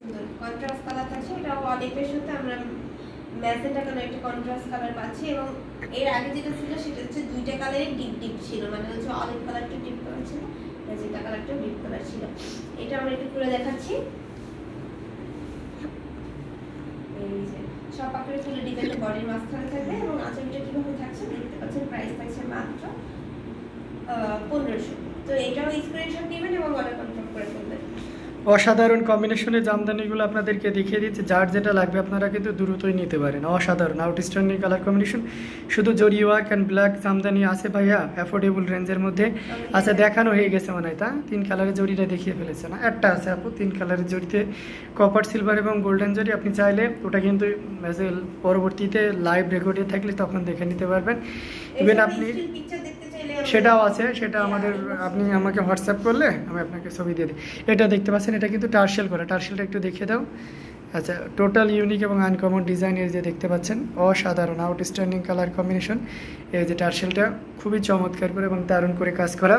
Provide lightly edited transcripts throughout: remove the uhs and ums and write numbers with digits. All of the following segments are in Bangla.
কন্ট্রাস্ট কালার থাকছে, এটা অনেকটার সাথে আমরা ম্যাজেন্টা কালার একটা কন্ট্রাস্ট কালার পাচ্ছি। এবং এর আগে যেটা ছিল সেটা হচ্ছে দুইটা কালারের ডিপ ডিপ ছিল, মানে হচ্ছে অলিভ কালারটা ডিপ কালার ছিল, ম্যাজেন্টা কালারটা ডিপ কালার ছিল। এটা আমরা একটু খুলে দেখাচ্ছি। এই যে সব আকারে ফুলের ডিজাইনটা বডির মাঝখানে থাকবে এবং আঁচলটা কিভাবে থাকছে দেখতে পাচ্ছেন। প্রাইস থাকছে মাত্র 1500। তো এটাও স্ক্রিনশট নেবেন এবং অর্ডার কনফার্ম করে ফেলবেন। অসাধারণ কম্বিনেশনের জামদানিগুলো আপনাদেরকে দেখিয়ে দিচ্ছি, যার যেটা লাগবে আপনারা কিন্তু দ্রুতই নিতে পারেন। অসাধারণ আউটস্ট্যান্ডিং কালার কম্বিনেশন, শুধু জরি ওয়ার্ক অ্যান্ড ব্ল্যাক জামদানি আছে ভাইয়া, অ্যাফোর্ডেবল রেঞ্জের মধ্যে। আচ্ছা দেখানো হয়ে গেছে মনে হয়, তা 3 কালারের জরিটা দেখিয়ে ফেলেছে না? একটা আছে আপু 3 কালারের জরিতে, কপার সিলভার এবং গোল্ডেন জরি। আপনি চাইলে ওটা কিন্তু পরবর্তীতে লাইভ রেকর্ডে থাকলে তখন দেখে নিতে পারবেন। ইভেন আপনি সেটাও আছে, সেটা আমাদের আপনি আমাকে হোয়াটসঅ্যাপ করলে আমি আপনাকে ছবি দিয়ে দিই। এটা দেখতে পাচ্ছেন, এটা কিন্তু টার্সেল করা। টার্সেলটা একটু দেখিয়ে দাও। আচ্ছা, টোটাল ইউনিক এবং আনকমন ডিজাইন এই যে দেখতে পাচ্ছেন, অসাধারণ আউটস্ট্যান্ডিং কালার কম্বিনেশন। এই যে টার্সেলটা খুবই চমৎকার করে এবং দারুণ করে কাজ করা।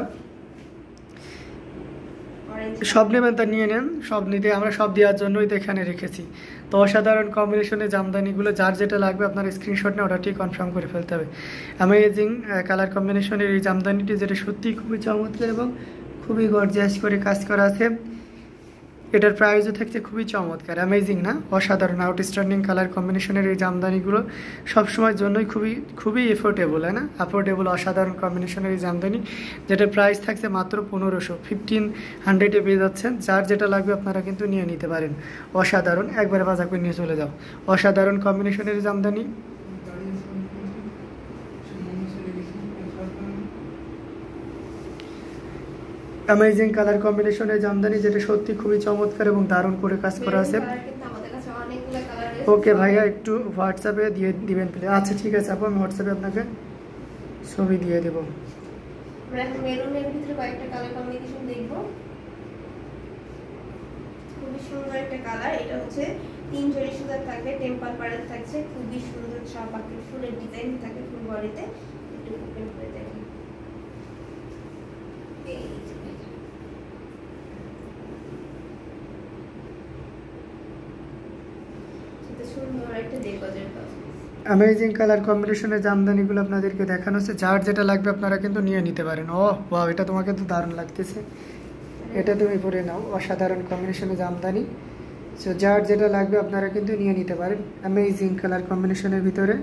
সব নেবেন তা নিয়ে নেন, সব নিতে আমরা সব দেওয়ার জন্যই তো এখানে রেখেছি। তো অসাধারণ কম্বিনেশনের জামদানিগুলো, যার যেটা লাগবে আপনার স্ক্রিনশট নিয়ে অর্ডারটি কনফার্ম করে ফেলতে হবে। অ্যামেজিং কালার কম্বিনেশনের এই জামদানিটি, যেটা সত্যিই খুবই চমৎকার এবং খুবই গর্জিয়াস করে কাজ করা আছে। এটার প্রাইসও থাকছে খুবই চমৎকার, অ্যামেজিং না? অসাধারণ আউটস্ট্যান্ডিং কালার কম্বিনেশনের এই জামদানিগুলো সবসময়ের জন্যই খুবই এফোর্ডেবল, না? অ্যাফোর্ডেবল অসাধারণ কম্বিনেশনের এই জামদানি, যেটার প্রাইস থাকছে মাত্র 1500, 1500-এ পেয়ে যাচ্ছেন। যার যেটা লাগবে আপনারা কিন্তু নিয়ে নিতে পারেন। অসাধারণ, একবারে বাজার করে নিয়ে চলে যাও। অসাধারণ কম্বিনেশনের জামদানি। অ্যামেজিং কালার কম্বিনেশনের জামদানি, যেটা সত্যি খুবই চমৎকার এবং দারুণ করে কাজ করা আছে। ওকে ভাইয়া, একটু হোয়াটসঅ্যাপে দিয়ে দিবেন প্লিজ। আচ্ছা ঠিক আছে আপু, আমি হোয়াটসঅ্যাপে আপনাকে ছবি দিয়ে দেব। মেরুনের ভিতরে কয়েকটা কালার কম্বিনেশন দেখব। খুবই সুন্দর একটা কালার। এটা হচ্ছে 3 জরি সুতার থাকবে, টেম্পাল পাড়ের থাকছে, খুবই সুন্দর চাপাকে ফুলের ডিজাইন থাকে ফুল বডিতে। একটু ওপেন করে দেখেন। এই অ্যামেজিং কালার কম্বিনেশনের জামদানিগুলো আপনাদেরকে দেখানো হচ্ছে। যার যেটা লাগবে আপনারা কিন্তু নিয়ে নিতে পারেন। ওয়াও, এটা তোমাকে তো দারুণ লাগতেছে, এটা তুমি পরে নাও। অসাধারণ কম্বিনেশনের জামদানি। সো যার যেটা লাগবে আপনারা কিন্তু নিয়ে নিতে পারেন। অ্যামেজিং কালার কম্বিনেশনের ভিতরে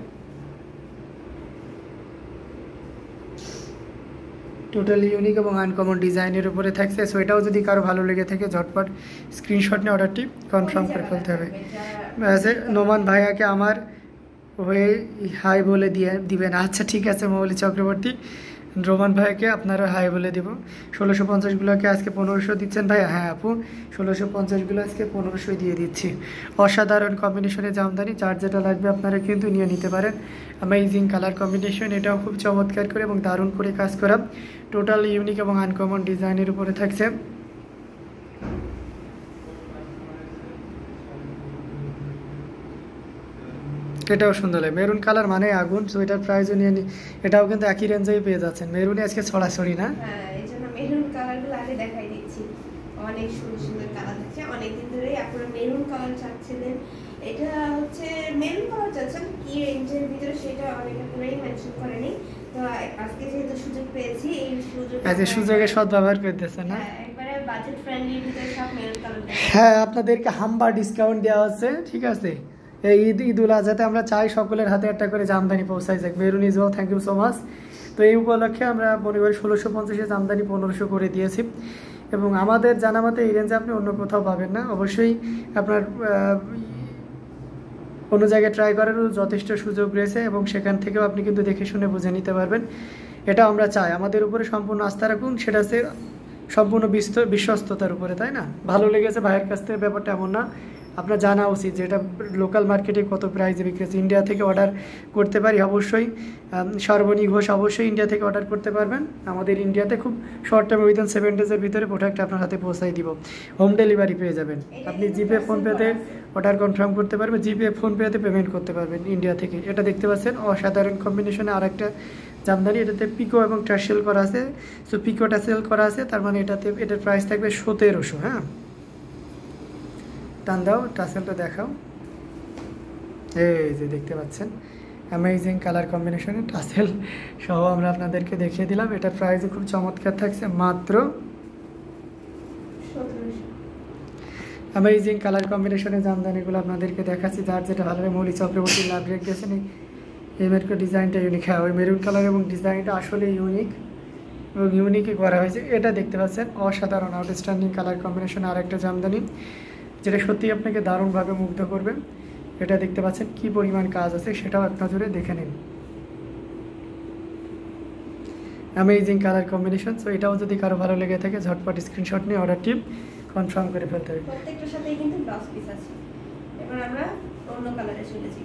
টোটালি ইউনিক এবং আনকমন ডিজাইনের উপরে থাকছে। সো এটাও যদি কারো ভালো লেগে থাকে ঝটপট স্ক্রিনশট নিয়ে অর্ডারটি কনফার্ম করে ফেলতে হবে। নোমান ভাইয়াকে আমার হয়ে হাই বলে দিবেন। আচ্ছা ঠিক আছে মৌলি চক্রবর্তী, রোমান ভাইকে আপনারা হাই বলে দিব। 1650গুলোকে আজকে 1500 দিচ্ছেন ভাইয়া? হ্যাঁ আপু, 1650গুলো আজকে 1500 দিয়ে দিচ্ছি। অসাধারণ কম্বিনেশনে জামদানি, যার যেটা লাগবে আপনারা কিন্তু নিয়ে নিতে পারেন। অ্যামেজিং কালার কম্বিনেশন, এটাও খুব চমৎকার করে এবং দারুণ করে কাজ করা। টোটাল ইউনিক এবং আনকমন ডিজাইনের উপরে থাকছে। এটাও সুন্দর লাগে, মেরুন কালার মানে আগুন। সো এটার প্রাইসও নিয়ে নি, এটাও কিন্তু একই রেঞ্জেই পেয়ে যাচ্ছেন। মেরুনে আজকে ছড়াছড়ি না? হ্যাঁ, এইজন্য মেরুন কালারগুলো আগে দেখাই দিচ্ছি। অনেক সুন্দর সুন্দর কালার আছে, অনেকদিন ধরেই আপনারা মেরুন কালার চাচ্ছিলেন। এটা হচ্ছে মেরুন কালার চাচ্ছেন, কি রেঞ্জের ভিতরে সেটা অনেকে পুরোই মেনশন করেনি। তো আজকে যেহেতু সুযোগ পেয়েছি, এই সুযোগে সদ্ব্যবহার করতেছে না? একবারে বাজেট ফ্রেন্ডলি ভিতরে সব মেরুন কালার। হ্যাঁ, আপনাদেরকে হাম্বার ডিসকাউন্ট দেওয়া হচ্ছে, ঠিক আছে? এই ঈদুল আজহাতে আমরা চাই সকলের হাতে একটা করে জামদানি পৌঁছায় যাক। Maroon is well, thank you so much. তো এই উপলক্ষে আমরা মনে করি 1650-এ জামদানি 1500 করে দিয়েছি। এবং আমাদের জানা মতে এই রেঞ্জে আপনি অন্য কোথাও পাবেন না। অবশ্যই আপনার অন্য জায়গায় ট্রাই করারও যথেষ্ট সুযোগ রয়েছে এবং সেখান থেকেও আপনি কিন্তু দেখে শুনে বুঝে নিতে পারবেন। এটা আমরা চাই, আমাদের উপরে সম্পূর্ণ আস্থা রাখুন। সেটা হচ্ছে সম্পূর্ণ বিশ্বস্ততার উপরে, তাই না? ভালো লেগেছে ভাইয়ের কাছ থেকে, ব্যাপারটা এমন না। আপনার জানা উচিত যে এটা লোকাল মার্কেটে কত প্রাইসে বিক্রি হচ্ছে। ইন্ডিয়া থেকে অর্ডার করতে পারি অবশ্যই, সর্বনী ঘোষ অবশ্যই ইন্ডিয়া থেকে অর্ডার করতে পারবেন। আমাদের ইন্ডিয়াতে খুব শর্ট টাইম উইদিন 7 ডেজের ভিতরে প্রোডাক্ট আপনার হাতে পৌঁছাই দিব। হোম ডেলিভারি পেয়ে যাবেন। আপনি জিপে ফোনপেতে অর্ডার কনফার্ম করতে পারবেন, জিপে ফোনপেতে পেমেন্ট করতে পারবেন ইন্ডিয়া থেকে। এটা দেখতে পাচ্ছেন অসাধারণ কম্বিনেশনে আর একটা জামদানি। এটাতে পিকো এবং টার্সেল করা আছে। সো পিকো টার্সেল করা আছে, তার মানে এটার প্রাইস থাকবে 1700। হ্যাঁ, টান দাও, টাসেলটা দেখাও। এই যে দেখতে পাচ্ছেন অ্যামেজিং কালার কম্বিনেশনে টাসেল সহ আমরা আপনাদেরকে দেখিয়ে দিলাম। এটার প্রাইসও খুব চমৎকার থাকছে, মাত্র 1700। অ্যামেজিং কালার কম্বিনেশনে জামদানিগুলো আপনাদেরকে দেখাচ্ছি। যার যেটা ভালো লাগে, মৌলি চক্রবর্তী লাভ রেখ গেছেন এই মেরুন ডিজাইনটা ইউনিক। হ্যাঁ, ওই মেরুন কালার এবং ডিজাইনটা আসলে ইউনিক এবং ইউনিকই করা হয়েছে। এটা দেখতে পাচ্ছেন অসাধারণ আউটস্ট্যান্ডিং কালার কম্বিনেশন আর একটা জামদানি, যেটা সত্যিই আপনাকে দারুণভাবে মুগ্ধ করবে। এটা দেখতে পাচ্ছেন কি পরিমাণ কাজ আছে, সেটাও এক নজরে দেখে নিন। Amazing colour combination. সো এটাও যদি কারো ভালো লেগে থাকে, ঝটপট স্ক্রিনশট নিয়ে অর্ডারটি কনফার্ম করে ফেলতে হবে। প্রত্যেকটার সাথেই কিন্তু ব্লাউজ পিস আছে। এবার আমরা অন্য কালারে চলেছি।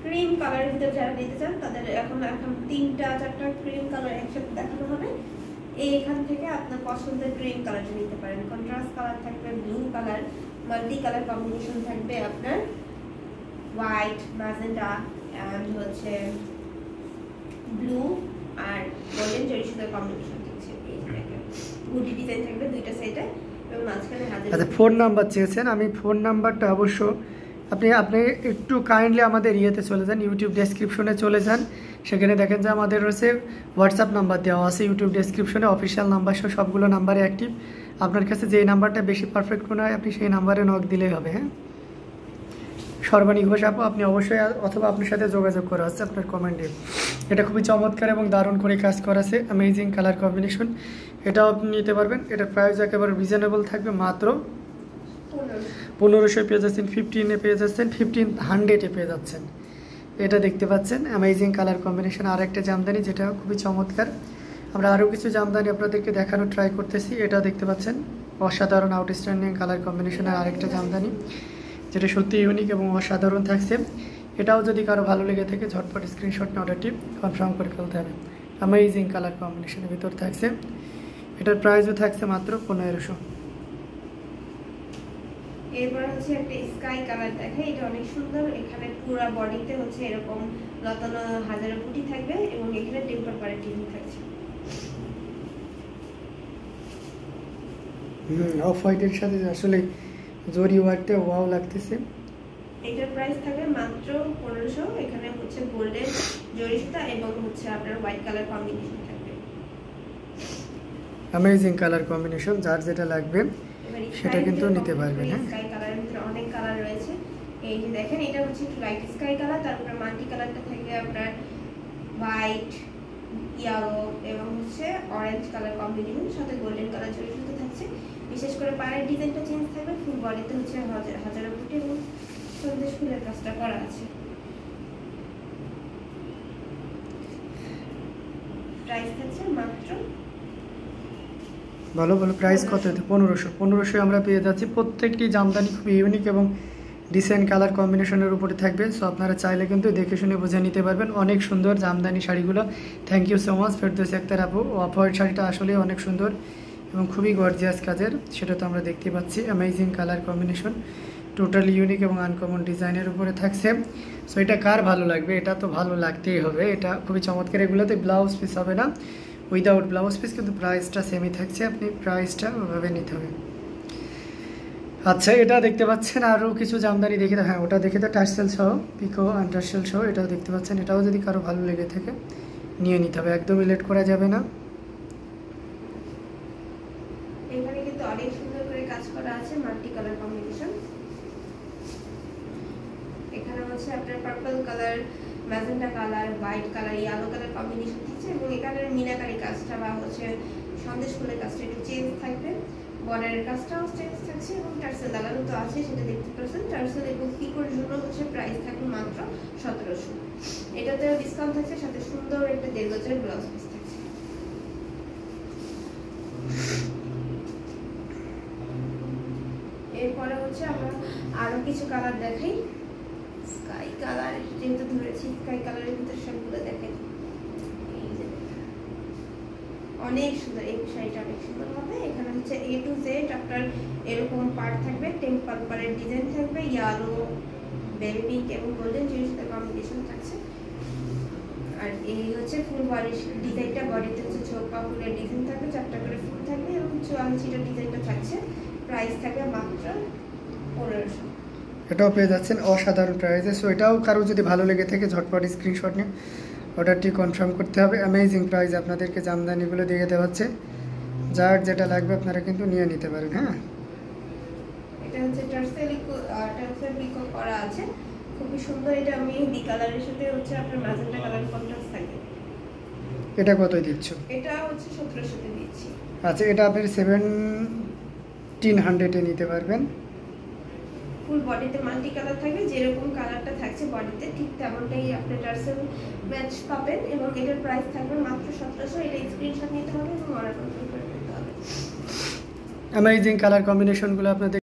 ক্রিম কালারের ভিতরে যারা নিতে চান তাদের এখন 3টা 4টা ক্রিম কালার একসাথে দেখানো হবে। এখান থেকে আপনার পছন্দের ক্রিম কালারটা নিতে পারেন। কন্ট্রাস্ট কালার থাকবে, blue colour, multi colour combination থাকবে আপনার, হোয়াইট, ম্যাজেন্টা এন্ড হচ্ছে ব্লু আর গোল্ডেন জরি সুতার কম্বিনেশন থাকছে। এই যে দেখেন গুটি ডিজাইন থাকবে 2টা সেটে এবং মাঝখানে হাজার। আচ্ছা, ফোন নাম্বার চেয়েছেন, আমি ফোন নাম্বারটা অবশ্য আপনি একটু কাইন্ডলি আমাদের ইয়েতে চলে যান, ইউটিউব ডেসক্রিপশনে চলে যান। সেখানে দেখেন যে আমাদের রয়েছে হোয়াটসঅ্যাপ নাম্বার দেওয়া আছে ইউটিউব ডেসক্রিপশনে, অফিসিয়াল নাম্বার সহ সবগুলো নাম্বারে অ্যাক্টিভ। আপনার কাছে যেই নাম্বারটা বেশি পারফেক্ট মনে হয় আপনি সেই নাম্বারে নক দিলেই হবে। হ্যাঁ, সর্বাণী ঘোষ আপু, আপনি অবশ্যই অথবা আপনার সাথে যোগাযোগ করা হচ্ছে আপনার কমেন্টে। এটা খুবই চমৎকার এবং দারুণ করে কাজ করা আছে, অ্যামেজিং কালার কম্বিনেশন। এটাও আপনি নিতে পারবেন। এটার প্রাইস একেবারে রিজনেবল থাকবে, মাত্র 1500 পেয়ে যাচ্ছেন, 15 পেয়ে যাচ্ছেন, 1500 পেয়ে যাচ্ছেন। এটা দেখতে পাচ্ছেন অ্যামেজিং কালার কম্বিনেশন আর একটা জামদানি, যেটা খুবই চমৎকার। আমরা আরও কিছু জামদানি আপনাদেরকে দেখানোর ট্রাই করতেছি। এটা দেখতে পাচ্ছেন অসাধারণ আউটস্ট্যান্ডিং কালার কম্বিনেশনের আরেকটা জামদানি, যেটা সত্যি ইউনিক এবং অসাধারণ থাকছে। এটাও যদি কারো ভালো লেগে থাকে, ঝটপট স্ক্রিনশট নিয়ে অর্ডারটি কনফার্ম করে ফেলতে হবে। অ্যামেজিং কালার কম্বিনেশনের ভিতর থাকছে। এটার প্রাইসও থাকছে মাত্র 1500। এরপর হচ্ছে একটা স্কাই কালার দেখে, এটা অনেক সুন্দর। এখানে পুরো বডিতে হচ্ছে এরকম লতানো হাজারো বুটি থাকবে এবং এখানে টেম্পার পারে টিভি থাকছে। অফ হোয়াইটের সাথে আসলে জরি ওয়ার্কটা ওয়াও লাগতেছে। এটার প্রাইস থাকবে মাত্র 1500। এখানে হচ্ছে গোল্ডেন জরি সুতা এবং হচ্ছে আপনার হোয়াইট কালার কম্বিনেশন থাকবে। অ্যামেজিং কালার কম্বিনেশন, যার যেটা লাগবে সেটা কিন্তু নিতে পারবেন। হ্যাঁ, স্কাই কালারের ভিতরে অনেক কালার রয়েছে। এই যে দেখেন, এটা হচ্ছে লাইট স্কাই কালার, তারপরে মাল্টি কালারটা থাকবে আপনার হোয়াইট, ইয়েলো এবং হচ্ছে অরেঞ্জ কালার কম্বিনেশন, সাথে গোল্ডেন কালার জড়িয়ে সুতো থাকছে। বিশেষ করে পায়ের ডিজাইনটা চেঞ্জ থাকবে, ফুল বডিতে হচ্ছে হাজারো বুটি এবং সন্দেশ ফুলের কাজটা করা আছে। প্রাইস থাকছে মাত্র ভালো প্রাইস কত? 1500 আমরা পেয়ে যাচ্ছি। প্রত্যেকটি জামদানি খুব ইউনিক এবং ডিসেন্ট কালার কম্বিনেশনের উপরে থাকবে। সো আপনারা চাইলে কিন্তু দেখে শুনে বুঝে নিতে পারবেন। অনেক সুন্দর জামদানি শাড়িগুলো। Thank you so much Ferdousi Akter আপু। অফ হোয়াইট শাড়িটা আসলে অনেক সুন্দর এবং খুবই গর্জিয়াস কাজের, সেটা তো আমরা দেখতে পাচ্ছি। Amazing colour combination, totally unique এবং আনকমন ডিজাইনের উপরে থাকছে। সো এটা কার ভালো লাগবে? এটা তো ভালো লাগতেই হবে। এটা খুবই চমৎকার। এগুলোতে ব্লাউজ পিস হবে না, উইদাউট ব্লাউজ পিস, কিন্তু প্রাইসটা সেমই থাকছে। আপনি প্রাইসটা ওভাবে নিতে হবে। আচ্ছা, এটা দেখতে পাচ্ছেন আরও কিছু জামদানি দেখে। হ্যাঁ, ওটা দেখে তো টার্সেল সহ, পিকো অ্যান্ড টার্সেল সহ এটাও দেখতে পাচ্ছেন। এটাও যদি কারো ভালো লেগে থাকে নিয়ে নিতে হবে, একদমই লেট করা যাবে না। এখানে কিন্তু অনেক সুন্দর করে কাজ করা আছে, মাল্টি কালার কম্বিনেশন। এখানে হচ্ছে আপনার purple colour, magenta colour, white colour, yellow colour combination থাকছে এবং এখানে মিনাকারি কাজটা বা হচ্ছে সন্দেশ ফুলের কাজটা একটু চেঞ্জ থাকবে। বর্ডারের কাজটাও চেঞ্জ থাকছে এবং টার্সেল লাগানো তো আছে, সেটা দেখতে পাচ্ছেন। টার্সেল এবং পিকোর জন্য হচ্ছে প্রাইস থাকবে মাত্র 1700। এটাতেও ডিসকাউন্ট থাকছে, সাথে সুন্দর একটা 1.5 গজের ব্লাউজ পিস থাকছে। এরপরে হচ্ছে আমরা আরো কিছু কালার দেখাই। স্কাই কালার যেহেতু ধরেছি, স্কাই কালারের ভিতরে সবগুলো দেখাই। এই যে অনেক সুন্দর, এই শাড়িটা অনেক সুন্দর হবে। এখানে হচ্ছে A to Z আপনার এরকম পার্ট থাকবে, টেম্পল পাড়ের ডিজাইন থাকবে, ইয়েলো, বেবি পিঙ্ক এবং গোল্ডেন জেরির কম্বিনেশন থাকছে। আর এই হচ্ছে ফুল বডি ডিজাইনটা, বডিতে হচ্ছে ছোপা ফুলের ডিজাইন থাকবে, 4টা করে ফুল থাকবে এবং চুয়াঞ্চিটার ডিজাইনটা থাকছে। প্রাইস থাকবে মাত্র 1500। এটাও পেয়ে যাচ্ছেন অসাধারণ প্রাইসে। সো এটাও কারো যদি ভালো লেগে থাকে ঝটপট স্ক্রিনশট নিয়ে অর্ডারটি কনফার্ম করতে হবে। অ্যামেজিং প্রাইস আপনাদেরকে জামদানিগুলো দিয়ে দেওয়া হচ্ছে, যার যেটা লাগবে আপনারা কিন্তু নিয়ে নিতে পারেন। হ্যাঁ, এটা হচ্ছে টার্সেল পিকো করা আছে, খুবই সুন্দর। এটা মেহেদি কালারের সাথে হচ্ছে আপনার ম্যাজেন্টা কালার কন্ট্রাস্ট থাকে। এটা কতই দিচ্ছ? এটা হচ্ছে 1700 দিচ্ছি। আচ্ছা, এটা আপনি 1700 নিতে পারবেন। ফুল বডিতে মাল্টি কালার থাকবে, যেরকম কালারটা থাকছে বডিতে ঠিক তেমনটাই আপনি টার্সেল ম্যাচ পাবেন এবং এটার প্রাইস থাকবে মাত্র 1700। এটা স্ক্রিনশট নিতে হবে এবং অর্ডার কনফার্ম করে নিতে হবে। অ্যামেজিং কালার কম্বিনেশনগুলো আপনাদের